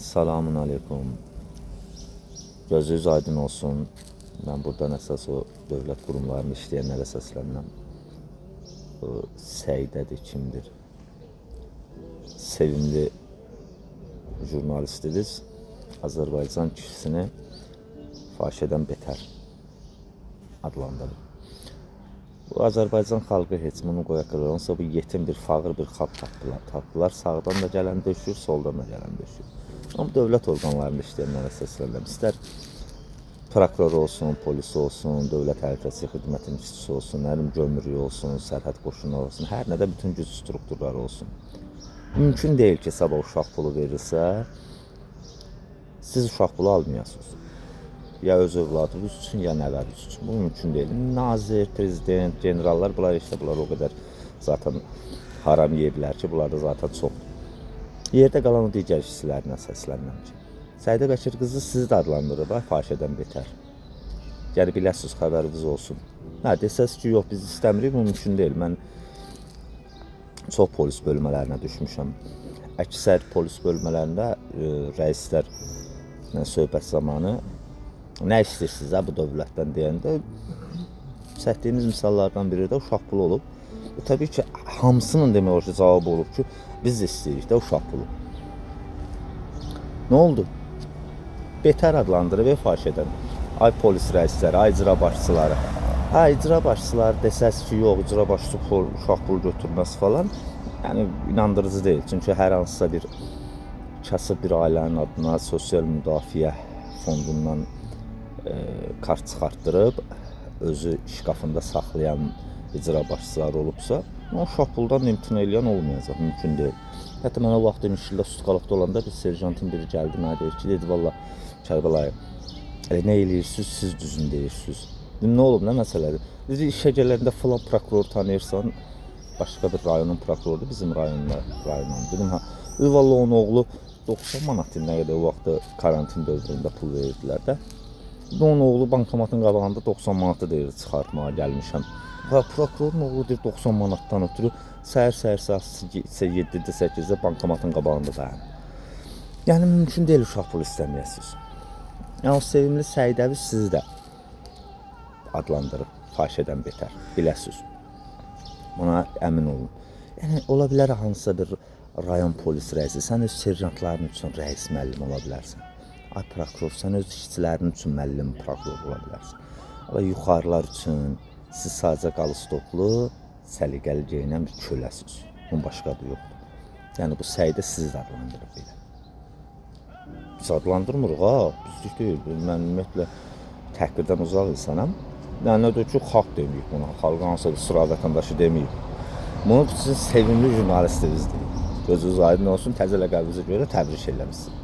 Selamun aleyküm. Gözünüz aydın olsun. Ben buradan əsas o dövlət qurumlarını işləyənlərə səslənirəm. Səidədir, kimdir? Sevimli jurnalistiniz Azərbaycan kişisini faş edən betər adlandırır. Bu Azərbaycan xalqı heç bunu qoya qırılırsa, bu yetim bir, fağır bir xalq tapdılar. Sağdan da gələn döşür, soldan da gələn döşür. Ama dövlət orqanlarında işləyənlərə səslənirəm. İstər prokuror olsun, polis olsun, dövlət təhlükəsizlik xidmətinin işçisi olsun, gömrük olsun, sərhəd qoşunları olsun, hər nədə bütün güc strukturları olsun. Mümkün deyil ki, sabah uşaq pulu verirsə, siz uşaq pulu almayasınız. Ya öz övladınız üçün, ya nəvəniz üçün. Bu mümkün deyil. Nazir, prezident, generallar, bunlar o qədər zaten haram yeyirlər ki, bunlar da zaten çoxdur. Yerdə qalan o digər işçilərinə səslənirəm ki, Səidə Bəkir qızı sizi də adlandırıb, faş edən betər. Yəni biləsiniz, xəbəriniz olsun. Desəz ki, yox biz istəmirik, mümkün deyil. Mən çox polis bölmələrinə düşmüşəm. Əksər polis bölmələrində rəislər söhbət zamanı nə istəyirsiniz bu dövlətdən deyəndə çəkdiyimiz misallardan biri də uşaq pulu olub. Təbii ki, hamısının demək olar ki, cavabı olub ki, biz istəyirik də uşaq pulu. Nə oldu? Betər adlandırıb faş edən. Ay polis rəisləri, ay icra başçıları. İcra başçıları desəz ki, yox, icra başçısı uşaq pulu götürməsi falan, yəni inandırıcı deyil. Çünki hər hansısa bir kasıb bir ailənin adına sosial müdafiə fondundan kart çıxartdırıb, özü şkafında saxlayan icra başçıları olubsa, o uşaq puldan imtina edən olmayacaq, mümkün deyil. Hətta mən o vaxt demişlər, Sutqalıqda olanda bir serjantın biri gəldi, mənə deyir ki, dedi, valla Kərbəlayı, nə eləyirsiniz, siz düzün deyirsiniz. Nə olub, nə məsələdir? Dedi, işə gələndə filan prokuror tanıyırsan, başqa bir rayonun prokurorudur, bizim rayondan. Dedim, valla onun oğlu 90 manat nə qədər o vaxtda karantin dövründə pul verirdilər də. Onun oğlu bankomatın qabağında 90 manatı deyir, çıxartmağa gəlmişəm. Prokurorun oğlu deyir 90 manatdan ötürü səhər saat 7-də 8-də bankomatın qabağında dayanır. Yəni mümkün deyil uşaq pul istəməyəsiniz. Yəni o sevimli Səidəvi sizi də adlandırıb faş edən betər, biləsiniz. Buna əmin olun. Yəni ola bilər hansısa bir rayon polis rəisi, sən öz serjantların üçün rəis müəllim ola bilərsən. Ay prokuror, sən öz işçilərin üçün müəllim prokuror ola bilərsən. Və yuxarılar üçün siz sadəcə qalistoklu, səliqəli geyinən bir köləsiniz. Bunun başqa da yoxdur. Yəni bu Səidə sizi də adlandırıb belə. Biz adlandırmırıq, bizlik deyil. Mən ümumiyyətlə təhqirdən uzaq insanam. Yəni nədir ki, xalq deməyib buna, xalqın hansısa bir sıra vətəndaşı deməyib. Bunu sizin sevimli jurnalistiniz deyib. Gözünüz aydın olsun, təzə ləqəbinizə görə təbrik eləmişsiniz.